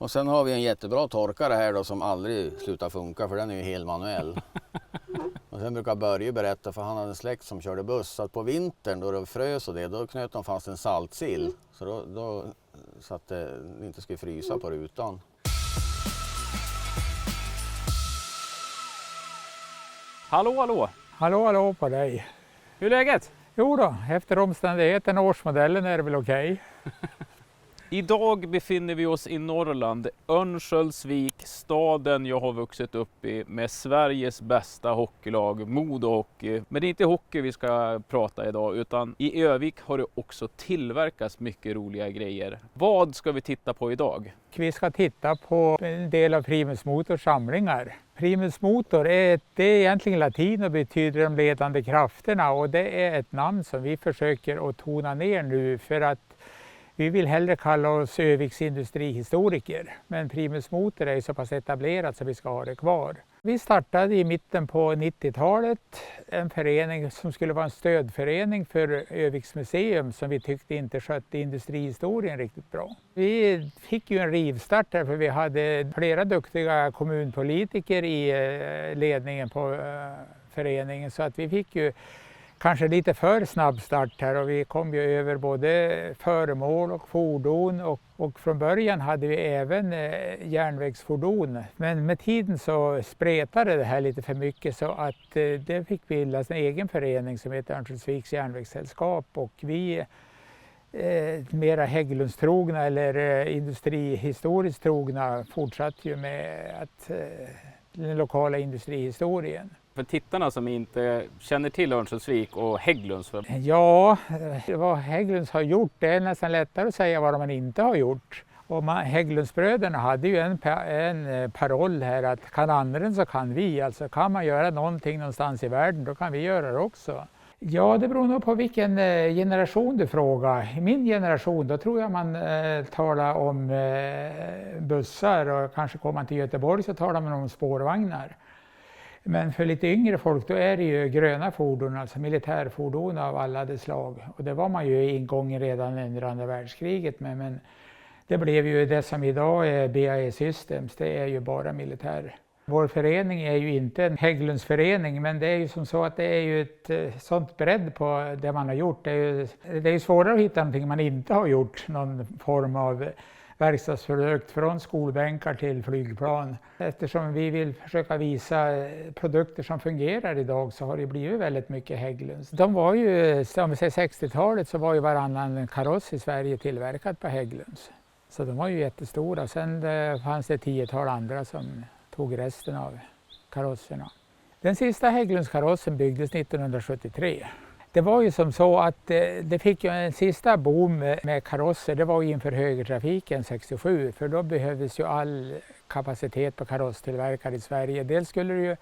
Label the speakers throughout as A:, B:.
A: Och sen har vi en jättebra torkare här då som aldrig slutar funka för den är ju helt manuell. Och sen brukar Börje berätta för han hade en släkt som körde buss så att på vintern då det frös och det då knöt de fast en saltsill så att det inte skulle frysa på rutan.
B: Hallå, hallå!
C: Hallå, hallå på dig.
B: Hur är läget?
C: Jo då, efter omständigheten årsmodellen är det väl okej.
B: Idag befinner vi oss i Norrland, Örnsköldsvik, staden jag har vuxit upp i med Sveriges bästa hockeylag, Modo Hockey. Men det är inte hockey vi ska prata idag utan i Övik har det också tillverkats mycket roliga grejer. Vad ska vi titta på idag?
C: Vi ska titta på en del av Primus Motors samlingar. Primus Motor det är egentligen latin och betyder de ledande krafterna och det är ett namn som vi försöker att tona ner nu för att vi vill hellre kalla oss Öviks industrihistoriker, men Primus Motor är så pass etablerat så vi ska ha det kvar. Vi startade i mitten på 90-talet en förening som skulle vara en stödförening för Öviks museum som vi tyckte inte skötte industrihistorien riktigt bra. Vi fick ju en rivstart där för vi hade flera duktiga kommunpolitiker i ledningen på föreningen så att vi fick ju kanske lite för snabb start här och vi kom ju över både föremål och fordon och från början hade vi även järnvägsfordon. Men med tiden så spretade det här lite för mycket så att det fick bildas en egen förening som heter Örnsköldsviks järnvägssällskap och vi mera Hägglundstrogna eller industrihistoriskt trogna fortsatte ju med den lokala industrihistorien.
B: För tittarna som inte känner till Örnsköldsvik och Hägglunds.
C: Ja, vad Hägglunds har gjort det är nästan lättare att säga vad man inte har gjort. Och Hägglundsbröderna hade ju en paroll här att kan andra så kan vi. Alltså kan man göra någonting någonstans i världen då kan vi göra det också. Ja, det beror nog på vilken generation du frågar. I min generation då tror jag man talar om bussar och kanske kommer man till Göteborg så talar man om spårvagnar. Men för lite yngre folk då är det ju gröna fordon, alltså militärfordon av alla de slag. Och det var man ju i ingången redan under andra världskriget med. Men det blev ju det som idag är BAE Systems, det är ju bara militär. Vår förening är ju inte en Hägglundsförening men det är ju som så att det är ju ett sånt bredd på det man har gjort. Det är ju svårare att hitta någonting man inte har gjort, någon form av verkstadsprodukt från skolbänkar till flygplan. Eftersom vi vill försöka visa produkter som fungerar idag så har det blivit väldigt mycket Hägglunds. De var ju, om vi säger 60-talet så var ju varannan kaross i Sverige tillverkad på Hägglunds. Så de var ju jättestora. Sen fanns det 10-tal andra som tog resten av karosserna. Den sista Hägglundskarossen byggdes 1973. Det var ju som så att det fick ju en sista boom med karosser, det var ju inför högertrafiken 67 för då behövdes ju all kapacitet på karosstillverkare i Sverige. Dels skulle det ju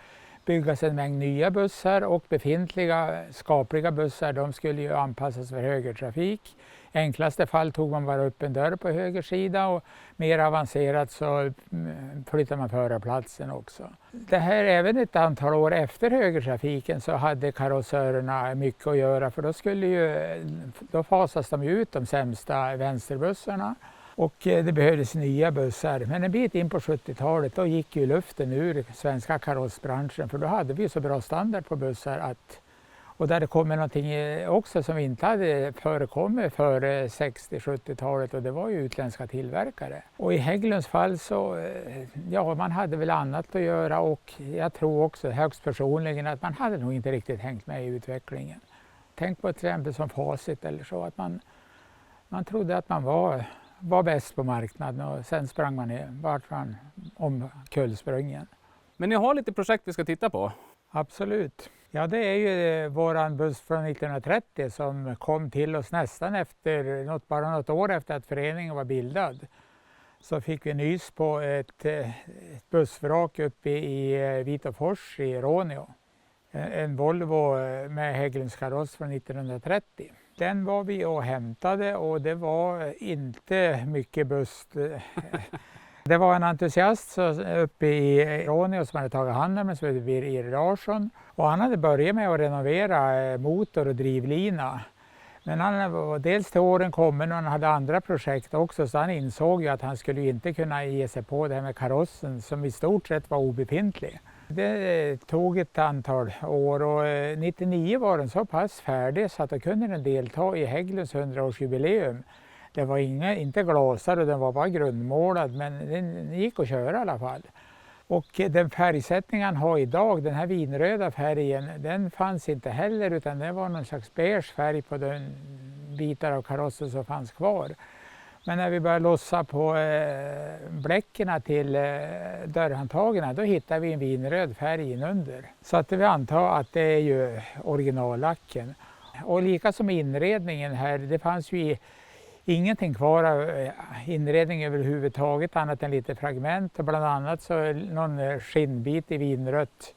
C: byggas en mängd nya bussar och befintliga skapliga bussar de skulle ju anpassas för högertrafik. I enklaste fall tog man bara upp en dörr på höger sida och mer avancerat så flyttade man förarplatsen också. Det här även ett antal år efter högertrafiken så hade karossörerna mycket att göra för då fasas de ut de sämsta vänsterbussarna och det behövdes nya bussar. Men en bit in på 70-talet då gick ju luften ur svenska karossbranschen för då hade vi så bra standard på bussar att och där det kommer någonting också som inte hade förekommit före 60-70-talet och det var ju utländska tillverkare. Och i Hägglunds fall så, ja man hade väl annat att göra och jag tror också högst personligen att man hade nog inte riktigt hängt med i utvecklingen. Tänk på ett exempel som Facit eller så att man trodde att man var bäst på marknaden och sen sprang man vart man omkullsprungen.
B: Men ni har lite projekt vi ska titta på?
C: Absolut. Ja, det är ju våran buss från 1930 som kom till oss nästan bara något år efter att föreningen var bildad. Så fick vi nys på ett bussvrak uppe i Vitåfors i Råneå. En Volvo med Hägglunds kaross från 1930. Den var vi och hämtade och det var inte mycket buss. Det var en entusiast uppe i Råneå som hade tagit hand om den som heter Birger Larsson. Och han hade börjat med att renovera motor och drivlina. Men han var dels till åren kommen och han hade andra projekt också, så han insåg ju att han skulle inte kunna ge sig på det här med karossen som i stort sett var obefintlig. Det tog ett antal år och 99 var den så pass färdig så att då kunde den delta i Hägglunds 100-årsjubileum. Det var inte glasad och den var bara grundmålad, men den gick att köra i alla fall. Och den färgsättning han har idag, den här vinröda färgen, den fanns inte heller, utan det var någon slags beige färg på den bitar av karossen som fanns kvar. Men när vi började lossa på bläckerna till dörrhandtagen, då hittade vi en vinröd färg inunder. Så att vi antar att det är ju originallacken. Och lika som inredningen här, det fanns ju ingenting kvar av inredning överhuvudtaget annat än lite fragment, och bland annat så någon skinnbit i vinrött.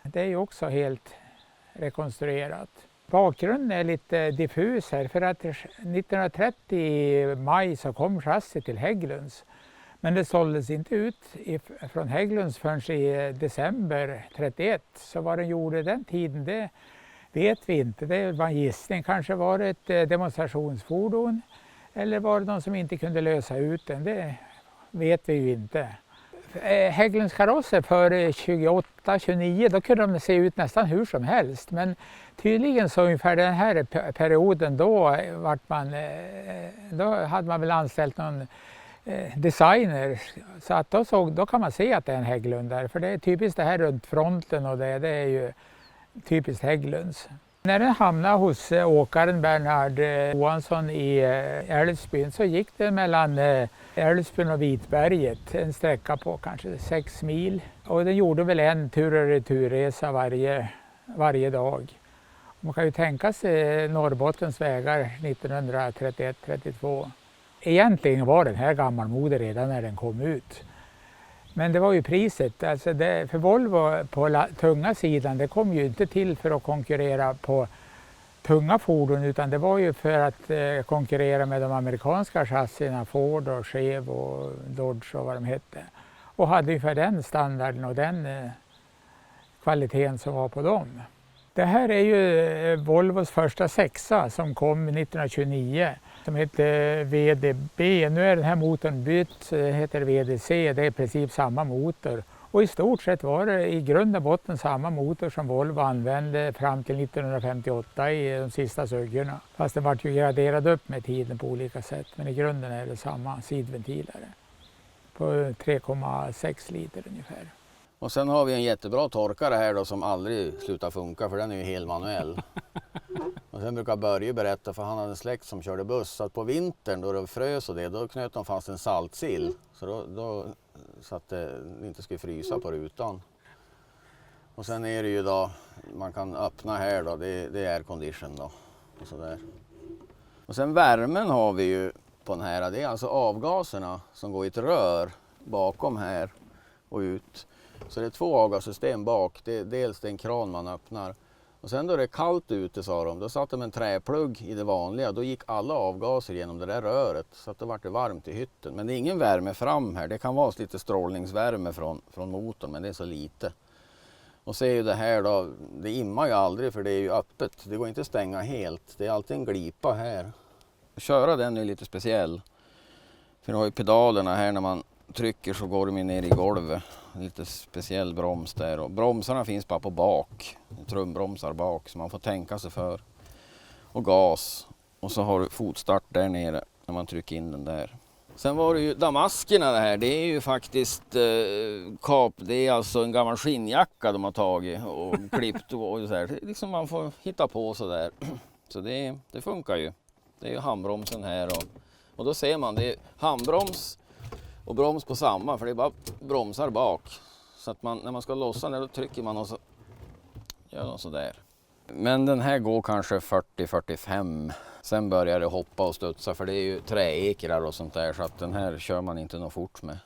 C: Det är ju också helt rekonstruerat. Bakgrunden är lite diffus här, för att 1930 i maj så kom chassit till Hägglunds. Men det såldes inte ut från Hägglunds förrän i december 31. Så vad den gjorde den tiden, det vet vi inte. Det var en gissning. Kanske var det ett demonstrationsfordon eller var det någon som inte kunde lösa ut den. Det vet vi ju inte. Hägglunds karosser för 28-29, då kunde de se ut nästan hur som helst. Men tydligen så ungefär den här perioden då hade man väl anställt någon designer. Så att då kan man se att det är en Hägglund där. För det är typiskt det här runt fronten och det är ju typiskt Hägglunds. När den hamnade hos åkaren Bernhard Johansson i Älvsbyn så gick det mellan Älvsbyn och Vitberget, en sträcka på kanske 6 mil. Och den gjorde väl en tur- och returresa varje dag. Man kan ju tänka sig Norrbottens vägar 1931-32. Egentligen var den här gammalmodig redan när den kom ut. Men det var ju priset. Alltså för Volvo på tunga sidan, det kom ju inte till för att konkurrera på tunga fordon, utan det var ju för att konkurrera med de amerikanska chassierna, Ford och Chev och Dodge och vad de hette. Och hade ju för den standarden och den kvaliteten som var på dem. Det här är ju Volvos första sexa som kom 1929. Som heter VDB. Nu är den här motorn bytt, heter VDC. Det är i princip samma motor. Och i stort sett var det i grund och botten samma motor som Volvo använde fram till 1958 i de sista suggorna. Fast den var ju graderad upp med tiden på olika sätt. Men i grunden är det samma sidventiler. På 3,6 liter ungefär.
A: Och sen har vi en jättebra torkare här då som aldrig slutar funka, för den är ju helt manuell. Och sen brukar Börje berätta, för han hade en släkt som körde buss, så att på vintern då det frös och då knöt de fast en saltsill. Så att det inte skulle frysa på rutan. Och sen är det ju då, man kan öppna här då, det är aircondition då. Och sådär. Och sen värmen har vi ju på den här, det är alltså avgaserna som går i ett rör bakom här och ut. Så det är 2 avgassystem bak, dels det är en kran man öppnar. Och sen då det är kallt ute, sa de, då satte de en träplugg i det vanliga. Då gick alla avgaser genom det där röret, så att det vart varmt i hytten. Men det är ingen värme fram här, det kan vara lite strålningsvärme från motorn, men det är så lite. Och så är ju det här då, det immar ju aldrig för det är ju öppet. Det går inte att stänga helt, det är alltid en glipa här. Köra den är lite speciell. För du har ju pedalerna här, när man trycker så går de ner i golvet. Lite speciell broms där, och bromsarna finns bara på bak, trumbromsar bak, så man får tänka sig för. Och gas, och så har du fotstart där nere när man trycker in den där. Sen var det ju damaskerna det här, det är ju faktiskt det är alltså en gammal skinnjacka de har tagit och klippt och så här. Liksom man får hitta på så där. Så det funkar ju. Det är ju handbromsen här och då ser man, det är handbroms och broms på samma, för det är bara bromsar bak. Så att när man ska lossa den, då trycker man och så gör man så där. Men den här går kanske 40-45. Sen börjar det hoppa och studsa, för det är ju träekrar och sånt där, så att den här kör man inte något fort med.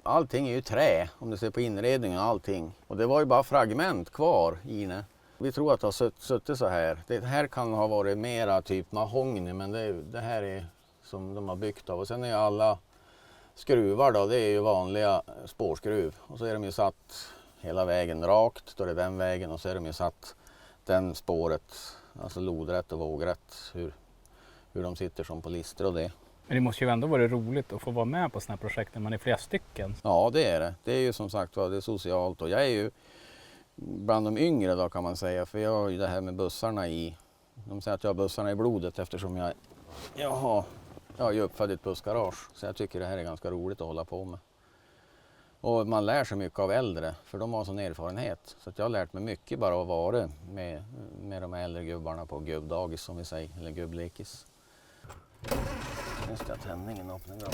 A: Allting är ju trä, om du ser på inredningen och allting. Och det var ju bara fragment kvar i det. Vi tror att det har suttit så här. Det här kan ha varit mera typ mahogny, men det här är som de har byggt av. Och sen är alla skruvar då, det är ju vanliga spårskruv. Och så är de ju satt hela vägen rakt, då är det den vägen, och så är de ju satt den spåret, alltså lodrätt och vågrätt, hur hur de sitter som på lister och det.
D: Men det måste ju ändå vara roligt att få vara med på sådana här projekt när man är flera stycken.
A: Ja, det är det. Det är ju som sagt det är socialt och jag är ju bland de yngre då kan man säga, för jag har ju det här med bussarna i, de säger att jag har bussarna i blodet eftersom jag är ju uppfödd i ett bussgarage, så jag tycker det här är ganska roligt att hålla på med. Och man lär sig mycket av äldre, för de har sån erfarenhet. Så att jag har lärt mig mycket bara att vara med de äldre gubbarna på gubbdagis som vi säger, eller gubblekis. Just det, tändningen öppnar bra.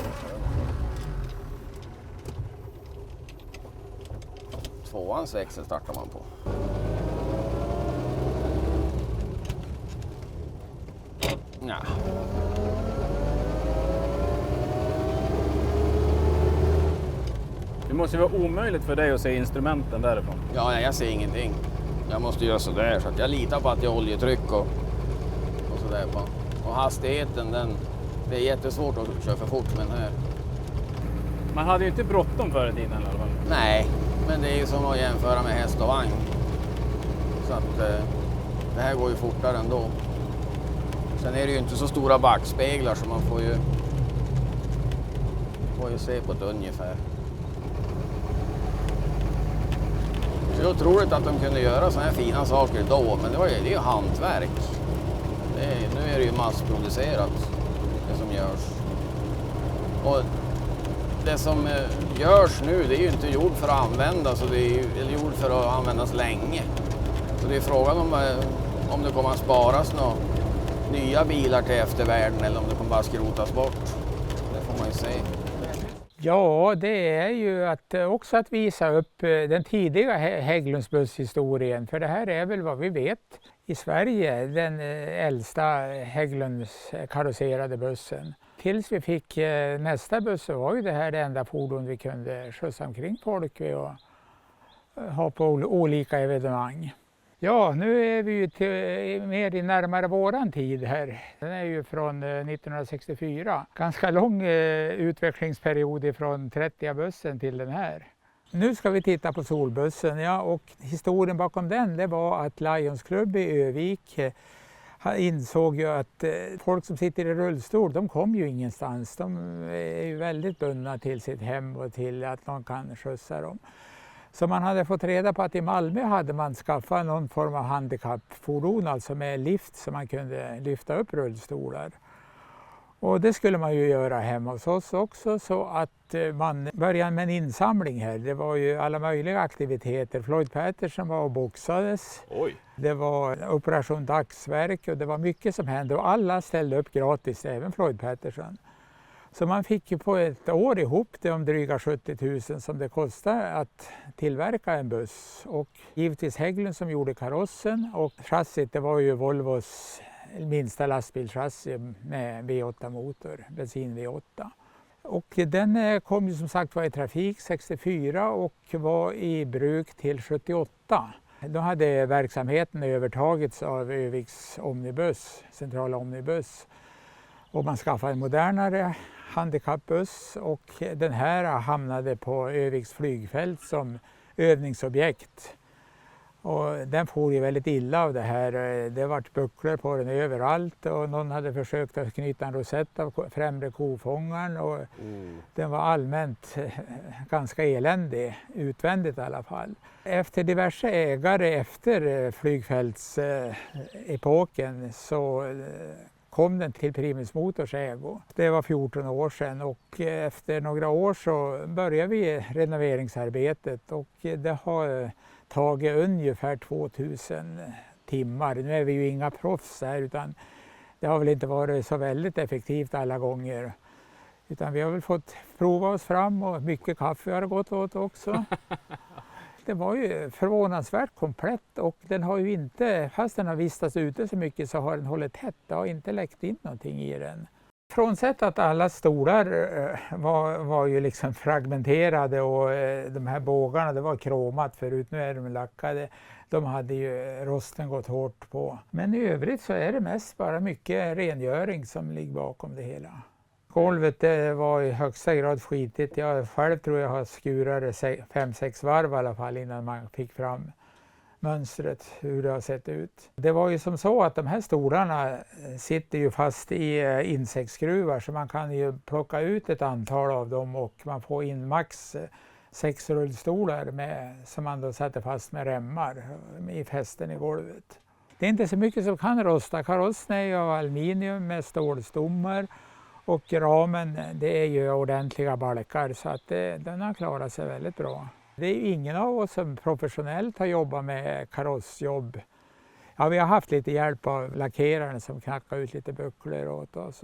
A: Tvåans växel startar man på. Ja.
D: Det måste ju vara omöjligt för dig att se instrumenten därifrån.
A: Ja, nej, jag ser ingenting. Jag måste göra sådär, så att jag litar på att jag har oljetryck och sådär på. Och hastigheten, det är jättesvårt att köra för fort med den här.
D: Man hade ju inte bråttom förr i tiden i alla fall.
A: Nej, men det är ju som att jämföra med häst och vagn. Så att det här går ju fortare ändå. Sen är det ju inte så stora backspeglar så man får ju se på ett ungefär. Det är otroligt att de kunde göra såna här fina saker då, men det är ju hantverk. Nu är det ju massproducerat, det som görs. Och det som görs nu, det är ju inte gjort för att användas, det är gjort för att användas länge. Så det är frågan om det kommer att sparas några nya bilar till eftervärlden eller om det kommer bara skrotas bort. Det får man ju se.
C: Ja, det är ju också att visa upp den tidiga Hägglundsbusshistorien. För det här är väl vad vi vet i Sverige, den äldsta Hägglunds karosserade bussen. Tills vi fick nästa buss så var ju det här det enda fordon vi kunde skjutsa omkring folk vid och ha på olika evenemang. Ja, nu är vi ju mer i närmare våran tid här. Den är ju från 1964. Ganska lång utvecklingsperiod från 30-bussen till den här. Nu ska vi titta på solbussen, ja, och historien bakom den det var att Lions Club i Övik insåg ju att folk som sitter i rullstol, de kommer ju ingenstans. De är ju väldigt bundna till sitt hem och till att någon kan skjutsa dem. Så man hade fått reda på att i Malmö hade man skaffat någon form av handikappfordon, alltså med lift så man kunde lyfta upp rullstolar. Och det skulle man ju göra hemma hos oss också, så att man började med en insamling här. Det var ju alla möjliga aktiviteter. Floyd Patterson var och boxades.
D: Oj.
C: Det var operation dagsverk och det var mycket som hände och alla ställde upp gratis, även Floyd Patterson. Så man fick ju på ett år ihop det om dryga 70 000 som det kostade att tillverka en buss. Och givetvis Hägglund som gjorde karossen och chassit det var ju Volvos minsta lastbilschassi med V8-motor, bensin V8. Och den kom ju som sagt var i trafik 64 och var i bruk till 78. Då hade verksamheten övertagits av Öviks Omnibus, centrala Omnibus. Och man skaffade en modernare handikappbuss och den här hamnade på Öviks flygfält som övningsobjekt. Och den får ju väldigt illa av det här. Det vart bucklor på den överallt och någon hade försökt att knyta en rosett av främre kofångaren och den var allmänt ganska eländig, utvändigt i alla fall. Efter diverse ägare efter flygfältsepoken så kom den till Primus Motors ägo. Det var 14 år sedan och efter några år så började vi renoveringsarbetet och det har tagit ungefär 2000 timmar. Nu är vi ju inga proffs här utan det har väl inte varit så väldigt effektivt alla gånger. Utan vi har väl fått prova oss fram och mycket kaffe har gått åt också. Det var ju förvånansvärt komplett och den har ju inte, fast den har vistats ute så mycket så har den hållit tätt. Det har inte läckt in någonting i den. Frånsett att alla stolar var ju liksom fragmenterade och de här bågarna det var kromat förut, nu är de lackade. De hade ju rosten gått hårt på. Men i övrigt så är det mest bara mycket rengöring som ligger bakom det hela. Golvet det var i högsta grad skitigt. Jag själv tror jag har skurat 5-6 varv i alla fall innan man fick fram mönstret, hur det har sett ut. Det var ju som så att de här stolarna sitter ju fast i insektsskruvar, så man kan ju plocka ut ett antal av dem och man får in max 6 rullstolar som man då sätter fast med remmar i fästen i golvet. Det är inte så mycket som kan rosta. Karossen är ju av aluminium med stålstommar och ramen det är ju ordentliga balkar, så att den har klarat sig väldigt bra. Det är ju ingen av oss som professionellt har jobbat med karossjobb. Ja, vi har haft lite hjälp av lackeraren som knackar ut lite bucklor åt oss.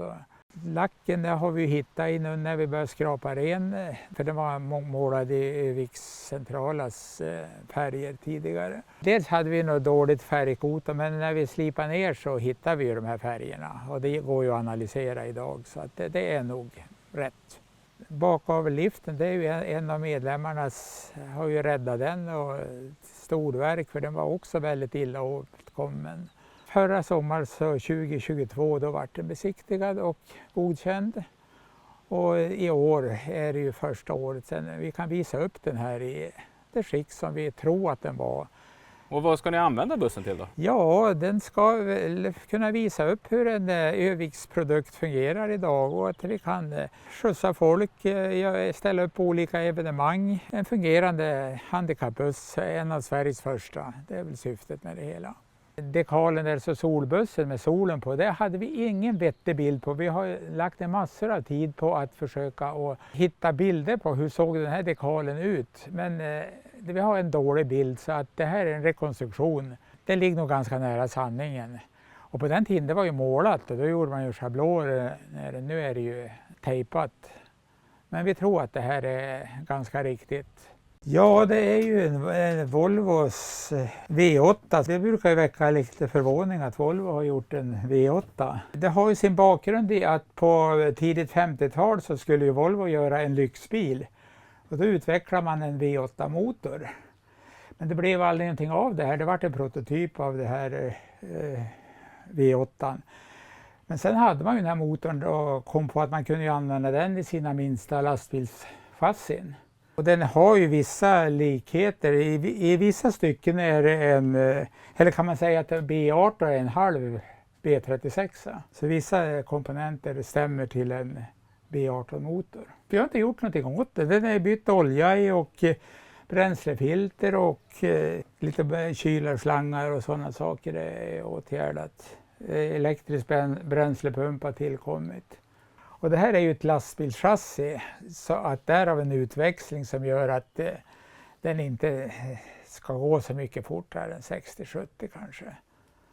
C: Lacken där har vi hittat in när vi började skrapa ren, för den var målad i Öviks centralas färger tidigare. Dels hade vi något dåligt färgkota, men när vi slipade ner så hittade vi ju de här färgerna. Och det går ju att analysera idag, så att det är nog rätt. Bakavelliften, det är ju en av medlemmarnas, har ju räddat den, och storverk, för den var också väldigt illa åtkommen. Förra sommar, så 2022, då var den besiktigad och godkänd. Och i år är det ju första året sedan vi kan visa upp den här i det skick som vi tror att den var.
B: Och vad ska ni använda bussen till då?
C: Ja, den ska väl kunna visa upp hur en Öviks produkt fungerar idag, och att vi kan skjutsa folk, ställa upp på olika evenemang. En fungerande handikappbuss, en av Sveriges första. Det är väl syftet med det hela. Dekalen, alltså solbussen med solen på, det hade vi ingen vettig bild på. Vi har lagt en massor av tid på att försöka att hitta bilder på hur såg den här dekalen ut. Men vi har en dålig bild, så att det här är en rekonstruktion. Det ligger nog ganska nära sanningen. Och på den tiden det var ju målat, och då gjorde man ju schabloner. Nu är det ju tejpat. Men vi tror att det här är ganska riktigt. Ja, det är ju en Volvos V8. Det brukar ju väcka lite förvåning att Volvo har gjort en V8. Det har ju sin bakgrund i att på tidigt 50-tal så skulle ju Volvo göra en lyxbil. Och då utvecklar man en V8-motor. Men det blev aldrig någonting av det här. Det var en prototyp av det här V8. Men sen hade man ju den här motorn och kom på att man kunde använda den i sina minsta lastbilschassin. Och den har ju vissa likheter. I vissa stycken är det eller kan man säga att B18 är en halv B36. Så vissa komponenter stämmer till en B18-motor. Vi har inte gjort någonting åt det. Den är bytt olja i och bränslefilter och lite kylarslangar och sådana saker är åtgärdat. Elektrisk bränslepump har tillkommit. Och det här är ju ett lastbilschassi, så att där har vi en utväxling som gör att den inte ska gå så mycket fortare än 60-70 kanske.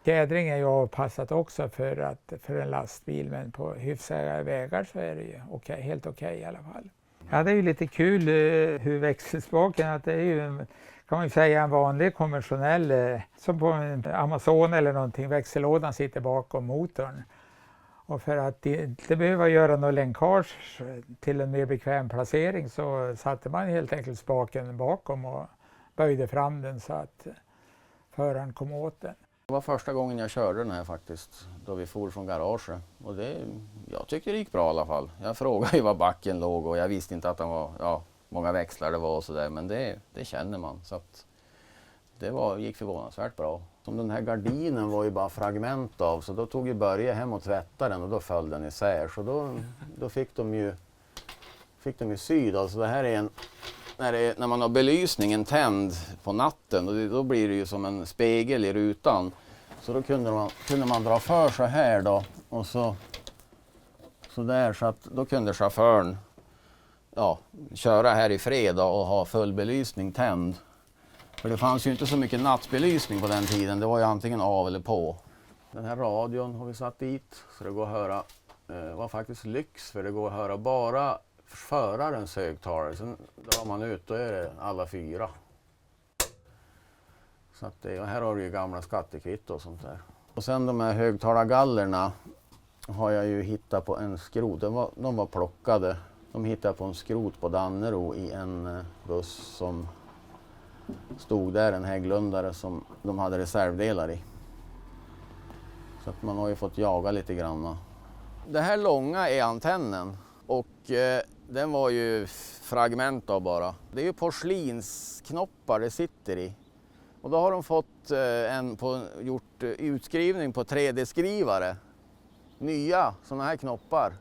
C: Fjädring är ju avpassat också för en lastbil, men på hyfsade vägar så är det ju helt okej i alla fall. Ja, det är ju lite kul hur växelspaken, att det är ju kan man ju säga en vanlig konventionell, som på en Amazon eller någonting, växellådan sitter bakom motorn. Och för att inte behöva göra något länkage till en mer bekväm placering så satte man helt enkelt spaken bakom och böjde fram den så att föraren kom åt den.
A: Det var första gången jag körde den här faktiskt, då vi for från garaget. Och jag tycker det gick bra i alla fall. Jag frågade ju var backen låg och jag visste inte att den var, många växlar det var och sådär. Men det känner man, så att gick förvånansvärt bra. Som den här gardinen var ju bara fragment av, så då tog ju Börje hem och tvättade den och då föll den isär. Så då fick de ju syd. Alltså det här är när man har belysningen tänd på natten, och då blir det ju som en spegel i rutan. Så då kunde man dra för så här då, och så där, så att då kunde chauffören köra här i fred och ha full belysning tänd. För det fanns ju inte så mycket nattbelysning på den tiden, det var ju antingen av eller på. Den här radion har vi satt dit så det går att höra, det var faktiskt lyx, för det går att höra bara förarens högtalare. Sen drar man ut, då är det alla 4. Så att och här har du ju gamla skattekvitto och sånt där. Och sen de här högtalargallerna har jag ju hittat på en skrot, de var plockade. De hittade jag på en skrot på Dannero i en buss som stod där, en Hägglundare som de hade reservdelar i. Så att man har ju fått jaga lite grann. Det här långa är antennen och den var ju fragment av bara. Det är ju porslinsknoppar det sitter i. Och då har de fått gjort utskrivning på 3D-skrivare. Nya sådana här knoppar.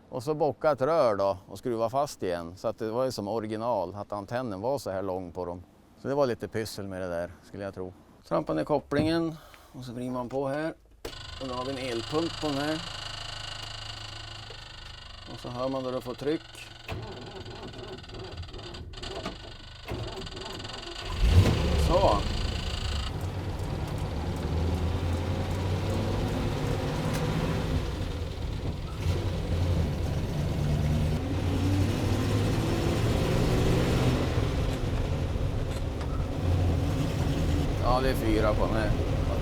A: Och så bocka ett rör då och skruva fast igen. Så att det var ju som original, att antennen var så här lång på dem. Så det var lite pyssel med det där, skulle jag tro. Trampar ner kopplingen och så vrider man på här. Och då har vi en elpump på den här. Och så hör man då det får tryck. Så. Ja, det är 4 på den här.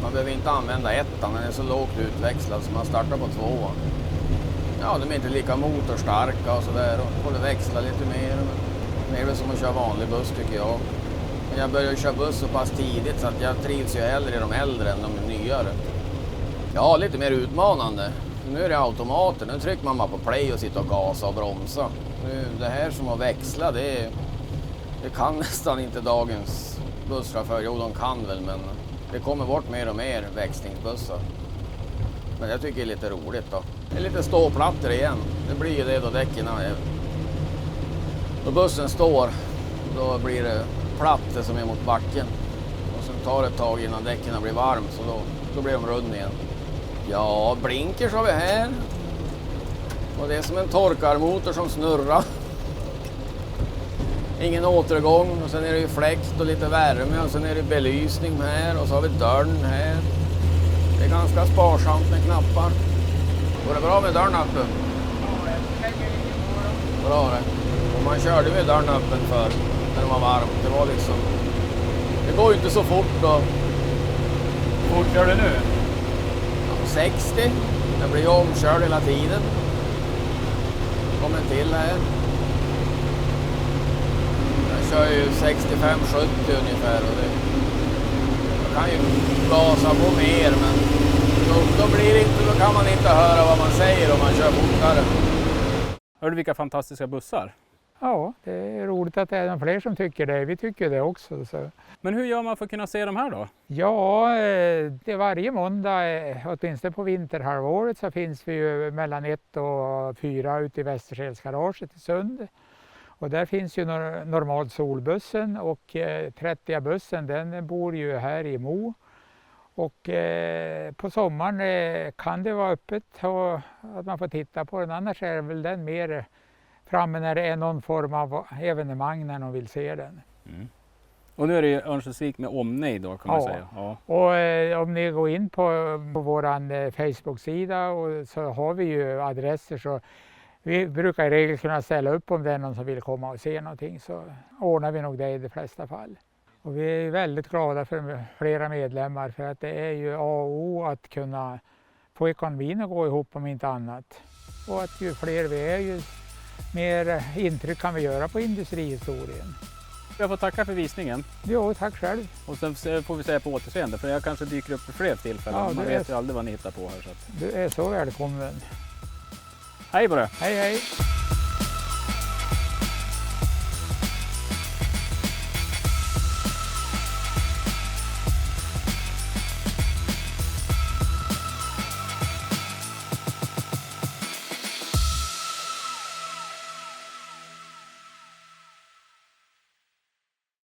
A: Man behöver inte använda 1:an, den är så lågt utväxlad så man startar på 2:an. Ja, de är inte lika motorstarka och sådär och får det växla lite mer. Det är väl som att köra vanlig buss tycker jag. Men jag började köra buss så pass tidigt så att jag trivs ju hellre i de äldre än de nyare. Ja, lite mer utmanande. Nu är det automater, nu trycker man bara på play och sitter och gasa och bromsa. Nu, det här som att växla, det kan nästan inte dagens busschaufför. Jo, de kan väl, men det kommer bort mer och mer växlingsbussar. Men jag tycker det är lite roligt då. Det är lite ståplattor igen. Det blir ju det då däcken är. Då bussen står, då blir det plattor som är mot backen. Och sen tar det ett tag innan däcken blir varm, så då blir de rund igen. Ja, blinkers har vi här. Och det är som en torkarmotor som snurrar. Ingen återgång, och sen är det ju fläkt och lite värme och sen är det belysning här och så har vi dörren här. Det är ganska sparsamt med knappar. Går det bra med dörren öppen? Bra det. Och man körde med dörren öppen för när det var varmt. Det var liksom... Det går ju inte så fort då.
D: Fort gör det nu?
A: Ja, 60. Jag blir ju omkörd hela tiden. Kommer en till här. Jag kör ju 65-70 ungefär och det... Jag kan ju gasa på mer, men då blir det inte, då kan man inte höra vad man säger om man kör fortare.
D: Hör du vilka fantastiska bussar?
C: Ja, det är roligt att det är fler som tycker det. Vi tycker det också. Så.
D: Men hur gör man för att kunna se de här då?
C: Ja, det är varje måndag, åtminstone på vinterhalvåret, så finns vi ju mellan 1 och 4 ute i Västersälsgaraget i Sund. Och där finns ju normalt solbussen och 30-bussen, den bor ju här i Mo. Och på sommaren kan det vara öppet och att man får titta på den, annars är väl den mer framme när det är någon form av evenemang när någon vill se den.
D: Mm. Och nu är det ju Örnsköldsvik med omnejd då kan man säga. Ja.
C: Och om ni går in på vår Facebook-sida och så har vi ju adresser, så vi brukar i regel kunna ställa upp om det är någon som vill komma och se någonting, så ordnar vi nog det i de flesta fall. Och vi är väldigt glada för flera medlemmar, för att det är ju A och O att kunna få ekonomin att gå ihop om inte annat. Och att ju fler vi är, ju mer intryck kan vi göra på industrihistorien.
D: Jag får tacka för visningen.
C: Jo, tack själv.
D: Och sen får vi säga på återseende, för jag kanske dyker upp för fler tillfällen.
C: Ja,
D: man vet ju aldrig vad ni hittar på här. Så att...
C: Du är så välkommen.
D: Hej på det!
C: Hej hej!